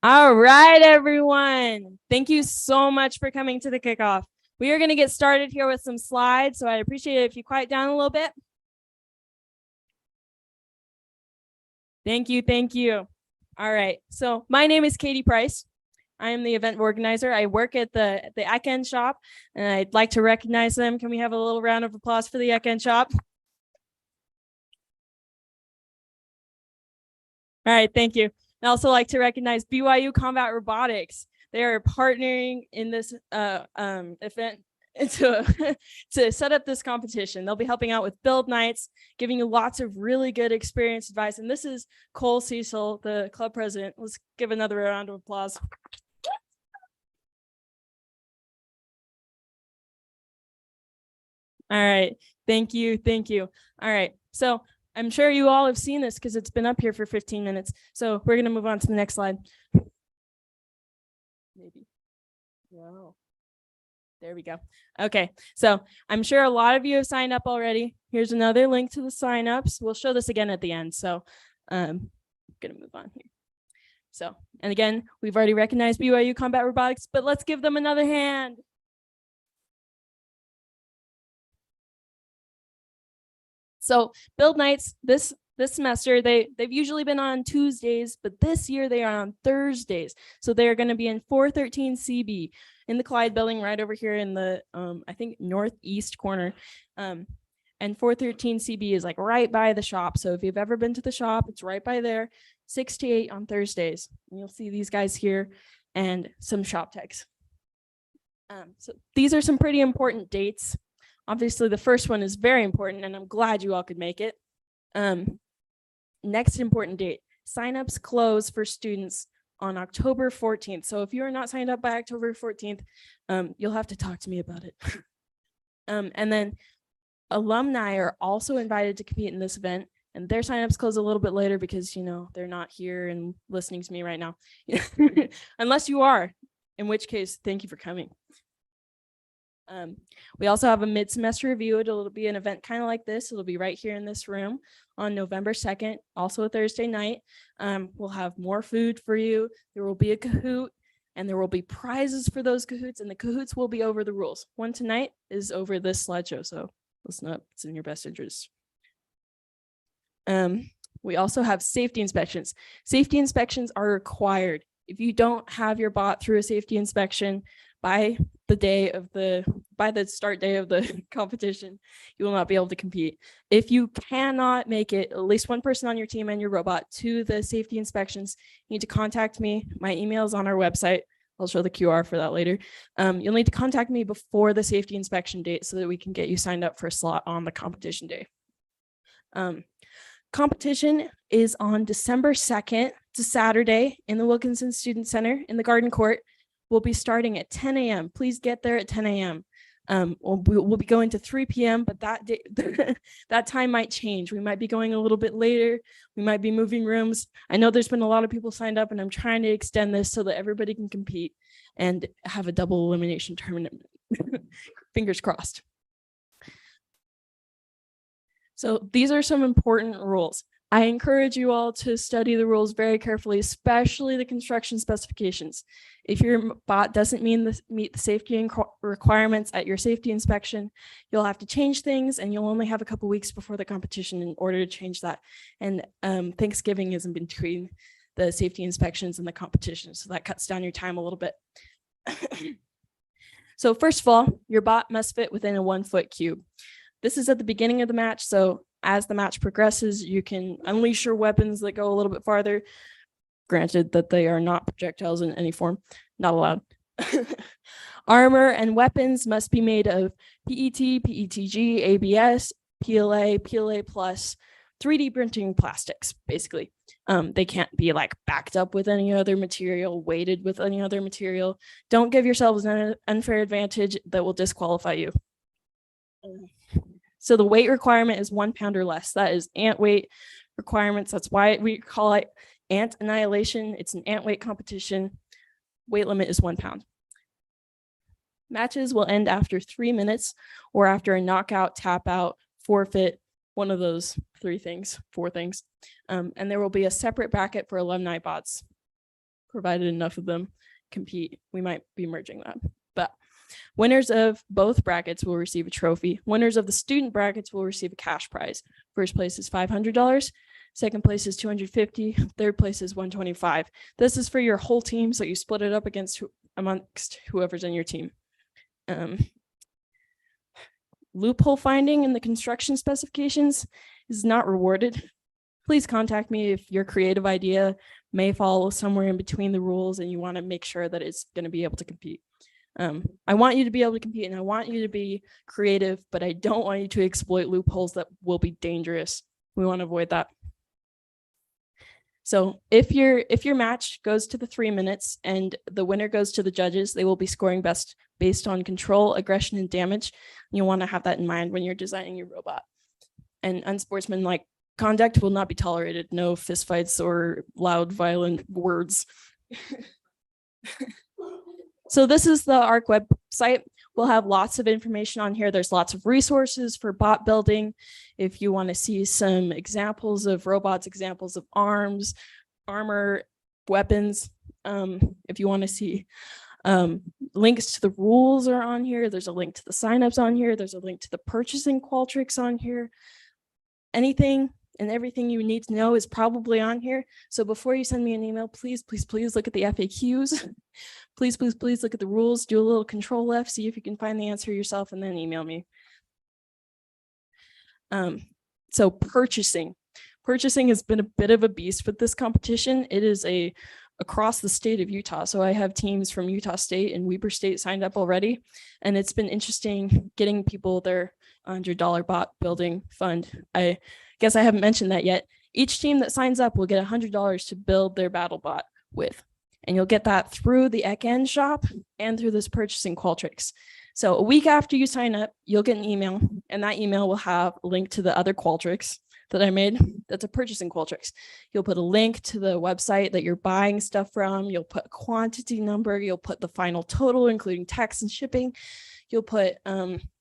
All right, everyone. Thank you so much for coming to the kickoff. We are going to get started here with some slides, so I'd appreciate it if you quiet down a little bit. Thank you, thank you. All right, so my name is Katie Price. I am the event organizer. I work at the Ecken shop, and I'd like to recognize them. Can we have a little round of applause for the Ecken shop? All right, thank you. I'd also like to recognize BYU Combat Robotics. They are partnering in this event to set up this competition. They'll be helping out with build nights, giving you lots of really good experience advice. And this is Cole Cecil, the club president. Let's give another round of applause. All right, thank you, thank you. All right, so I'm sure you all have seen this because it's been up here for 15 minutes. So we're gonna move on to the next slide. Maybe. Wow. There we go. Okay, so I'm sure a lot of you have signed up already. Here's another link to the signups. We'll show this again at the end. So I'm gonna move on here. So, and again, we've already recognized BYU Combat Robotics, but let's give them another hand. So build nights this semester, they've usually been on Tuesdays, but this year they are on Thursdays. So they are going to be in 413 CB in the Clyde building right over here in the, I think, northeast corner. And 413 CB is like right by the shop. So if you've ever been to the shop, it's right by there, 6 to 8 on Thursdays. And you'll see these guys here and some shop techs. So these are some pretty important dates. Obviously, the first one is very important, and I'm glad you all could make it. Next important date, signups close for students on October 14th. So if you are not signed up by October 14th, you'll have to talk to me about it. And then alumni are also invited to compete in this event, and their signups close a little bit later because, you know, they're not here and listening to me right now. Unless you are, in which case, thank you for coming. We also have a mid-semester review. It'll be an event kind of like this. It'll be right here in this room on November 2nd, also a Thursday night. We'll have more food for you. There will be a Kahoot, and there will be prizes for those Kahoots, and the Kahoots will be over the rules. One tonight is over this slideshow, so listen up. It's in your best interest. We also have safety inspections. Safety inspections are required. If you don't have your bot through a safety inspection by the start day of the competition, you will not be able to compete. If you cannot make it, at least one person on your team and your robot, to the safety inspections, you need to contact me. My email is on our website. I'll show the QR for that later. You'll need to contact me before the safety inspection date so that we can get you signed up for a slot on the competition day. Competition is on December 2nd. It's a Saturday in the Wilkinson Student Center in the Garden Court. We'll be starting at 10 a.m. Please get there at 10 a.m. We'll be going to 3 p.m., but that day, that time might change. We might be going a little bit later. We might be moving rooms. I know there's been a lot of people signed up, and I'm trying to extend this so that everybody can compete and have a double elimination tournament. Fingers crossed. So these are some important rules. I encourage you all to study the rules very carefully, especially the construction specifications. If your bot doesn't meet the safety requirements at your safety inspection, you'll have to change things, and you'll only have a couple weeks before the competition in order to change that. And Thanksgiving is in between the safety inspections and the competition, so that cuts down your time a little bit. So first of all, your bot must fit within a 1-foot cube. This is at the beginning of the match, so as the match progresses, you can unleash your weapons that go a little bit farther. Granted that they are not projectiles in any form, not allowed. Armor and weapons must be made of PET, PETG, ABS, PLA, PLA+, 3D printing plastics, basically. They can't be like backed up with any other material, weighted with any other material. Don't give yourselves an unfair advantage that will disqualify you. So the weight requirement is 1 pound or less. That is ant weight requirements. That's why we call it ant annihilation. It's an ant weight competition. Weight limit is 1 pound. Matches will end after 3 minutes or after a knockout, tap out, forfeit, one of those 4 things. And there will be a separate bracket for alumni bots. provided enough of them compete, we might be merging that. But winners of both brackets will receive a trophy. Winners of the student brackets will receive a cash prize. First place is $500. Second place is $250. Third place is $125. This is for your whole team, so you split it up amongst whoever's in your team. Loophole finding in the construction specifications is not rewarded. Please contact me if your creative idea may fall somewhere in between the rules and you want to make sure that it's going to be able to compete. I want you to be able to compete and I want you to be creative, but I don't want you to exploit loopholes that will be dangerous. We want to avoid that. So if your match goes to the 3 minutes and the winner goes to the judges, they will be scoring best based on control, aggression, and damage. You want to have that in mind when you're designing your robot. And unsportsmanlike conduct will not be tolerated. No fistfights or loud, violent words. So this is the ARC website. We'll have lots of information on here. There's lots of resources for bot building. If you want to see some examples of robots, examples of arms, armor, weapons, if you want to see links to the rules are on here. There's a link to the signups on here. There's a link to the purchasing Qualtrics on here. Anything and everything you need to know is probably on here. So before you send me an email, please, please, please look at the FAQs. Please, please, please look at the rules, do a little control F, see if you can find the answer yourself, and then email me. So purchasing has been a bit of a beast with this competition. It is across the state of Utah. So I have teams from Utah State and Weber State signed up already. And it's been interesting getting people their $100 bot building fund. I guess I haven't mentioned that yet. Each team that signs up will get $100 to build their battle bot with. And you'll get that through the ECN shop and through this purchasing Qualtrics. So a week after you sign up, you'll get an email, and that email will have a link to the other Qualtrics that I made. That's a purchasing Qualtrics. You'll put a link to the website that you're buying stuff from. You'll put a quantity number. You'll put the final total, including tax and shipping. You'll put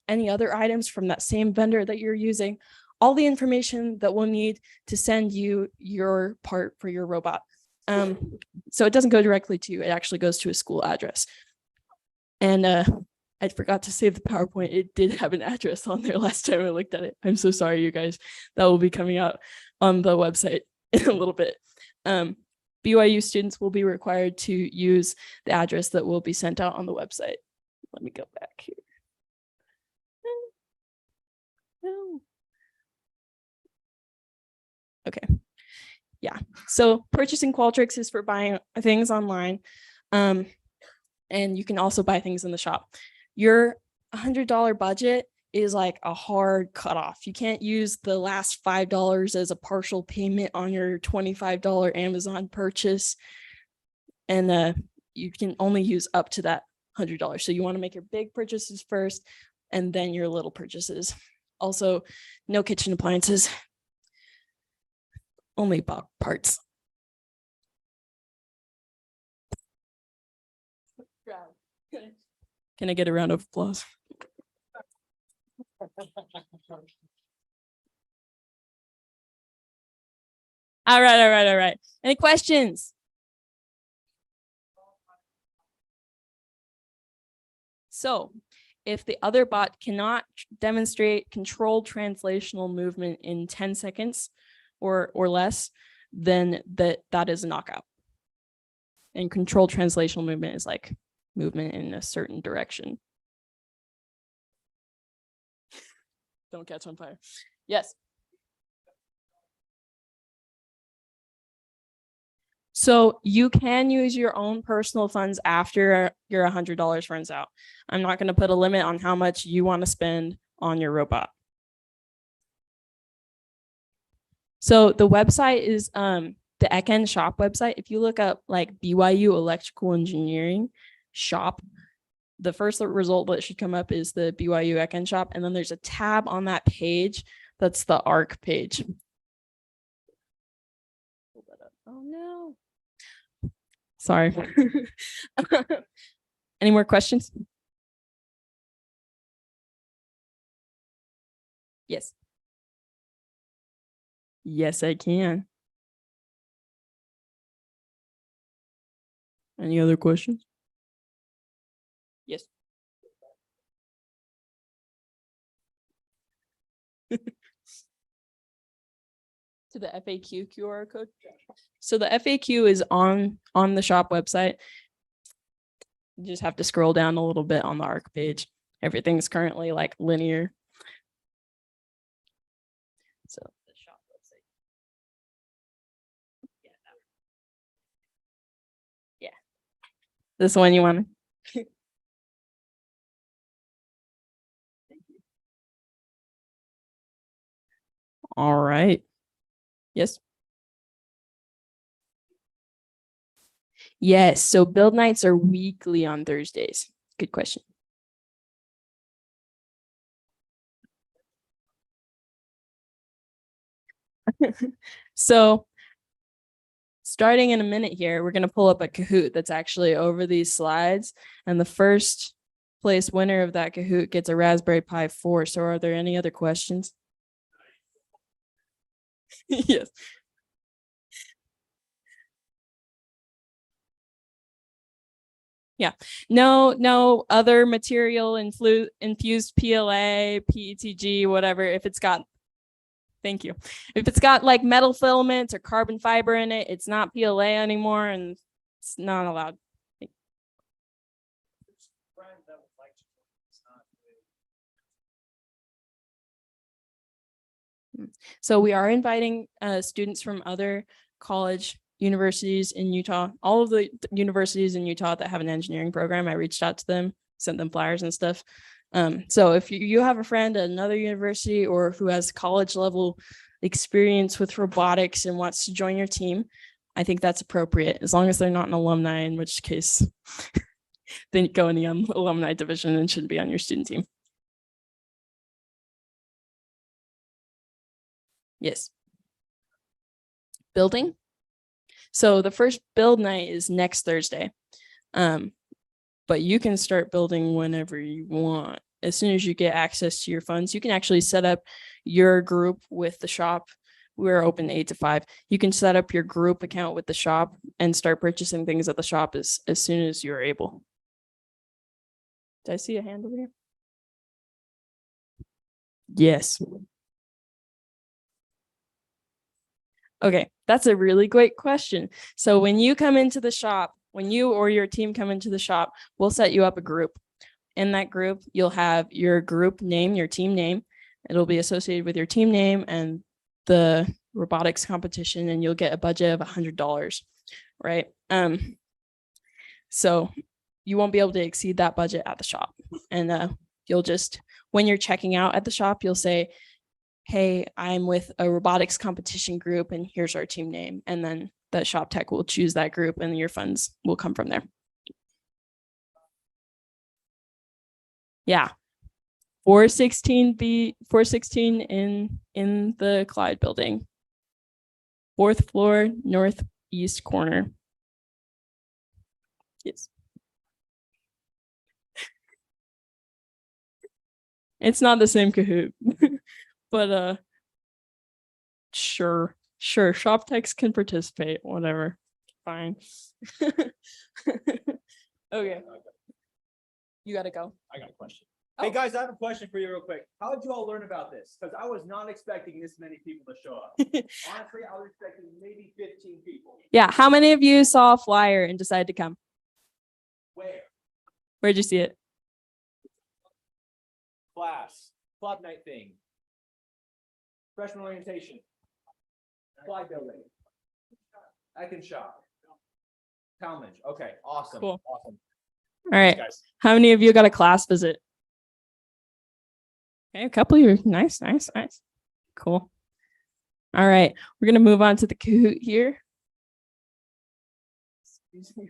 any other items from that same vendor that you're using. All the information that we'll need to send you your part for your robot. So it doesn't go directly to you. It actually goes to a school address. And I forgot to save the PowerPoint. It did have an address on there last time I looked at it. I'm so sorry, you guys. That will be coming out on the website in a little bit. BYU students will be required to use the address that will be sent out on the website. Let me go back here. No. Okay. Yeah, so purchasing Qualtrics is for buying things online, and you can also buy things in the shop. Your $100 budget is like a hard cutoff. You can't use the last $5 as a partial payment on your $25 Amazon purchase, and you can only use up to that $100. So you want to make your big purchases first, and then your little purchases. Also, no kitchen appliances. Only bought parts. Can I get a round of applause? All right. Any questions? So if the other bot cannot demonstrate controlled translational movement in 10 seconds, or less, then that is a knockout. And controlled translational movement is like movement in a certain direction. Don't catch on fire. Yes. So you can use your own personal funds after your $100 runs out. I'm not going to put a limit on how much you want to spend on your robot. So the website is the ECN shop website. If you look up like BYU electrical engineering shop, the first result that should come up is the BYU ECN shop. And then there's a tab on that page. That's the ARC page. Oh no. Sorry. Any more questions? Yes. Yes, I can. Any other questions? Yes. To the FAQ QR code. So the FAQ is on the shop website. You just have to scroll down a little bit on the ARC page. Everything's currently like linear. So the shop website. Yeah. Yeah. This one you want? All right. Yes. Yes. So build nights are weekly on Thursdays. Good question. So starting in a minute here, we're going to pull up a Kahoot that's actually over these slides. And the first place winner of that Kahoot gets a Raspberry Pi 4. So are there any other questions? Yes. Yeah. No other material infused PLA, PETG, whatever. If it's got, thank you. If it's got like metal filaments or carbon fiber in it, it's not PLA anymore and it's not allowed. So we are inviting students from other college universities in Utah, all of the universities in Utah that have an engineering program. I reached out to them, sent them flyers and stuff. So if you have a friend at another university or who has college level experience with robotics and wants to join your team, I think that's appropriate, as long as they're not an alumni, in which case they go in the alumni division and shouldn't be on your student team. Yes. Building. So the first build night is next Thursday. But you can start building whenever you want. As soon as you get access to your funds, you can actually set up your group with the shop. We're open 8 to 5. You can set up your group account with the shop and start purchasing things at the shop as soon as you're able. Did I see a hand over here? Yes. Okay, that's a really great question. So when you come into the shop, when you or your team come into the shop, we'll set you up a group. In that group, you'll have your group name, your team name. It'll be associated with your team name and the robotics competition, and you'll get a budget of $100, right? So you won't be able to exceed that budget at the shop. And you'll just, when you're checking out at the shop, you'll say, hey, I'm with a robotics competition group and here's our team name. And then the shop tech will choose that group and your funds will come from there. Yeah. 416 in the Clyde building. 4th floor, northeast corner. Yes. It's not the same Kahoot, but sure. Shop techs can participate, whatever. Fine. Okay. You gotta go. I got a question. Oh. Hey guys, I have a question for you real quick. How did you all learn about this? Because I was not expecting this many people to show up. Honestly, I was expecting maybe 15 people. Yeah. How many of you saw a flyer and decided to come? Where? Where'd you see it? Class. Club night thing. Freshman orientation. Fly building. I can shop. Talmadge. Okay, awesome. Cool. Awesome. All right. Thanks, guys. How many of you got a class visit? Okay, a couple of you. Nice. Cool. All right. We're going to move on to the Kahoot here. Excuse me. Is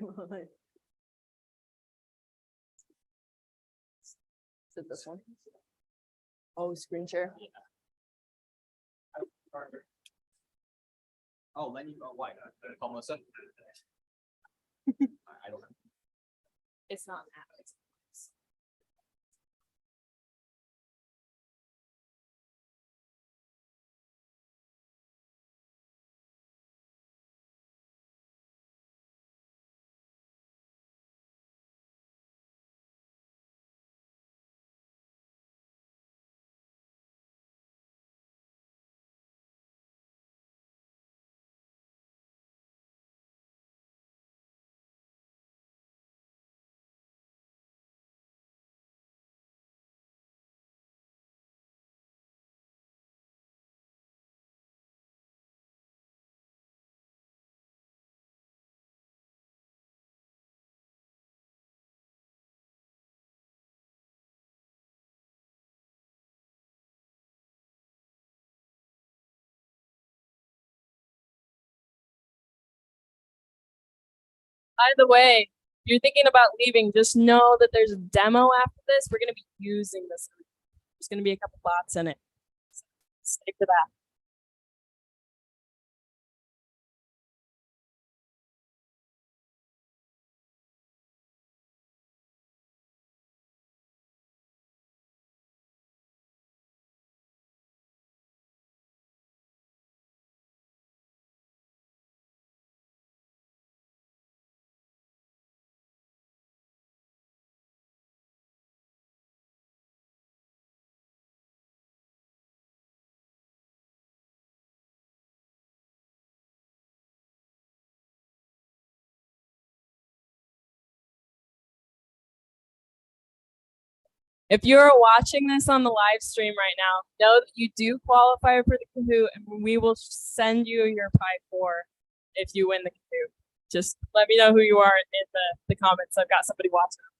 it this one? Oh, screen share. Oh, Lenny. Oh, why? Call Melissa. I don't know. It's not an app. By the way, if you're thinking about leaving, just know that there's a demo after this. We're going to be using this. There's going to be a couple bots in it. So stay for that. If you're watching this on the live stream right now, know that you do qualify for the Kahoot, and we will send you your Pi 4 if you win the Kahoot. Just let me know who you are in the comments. I've got somebody watching.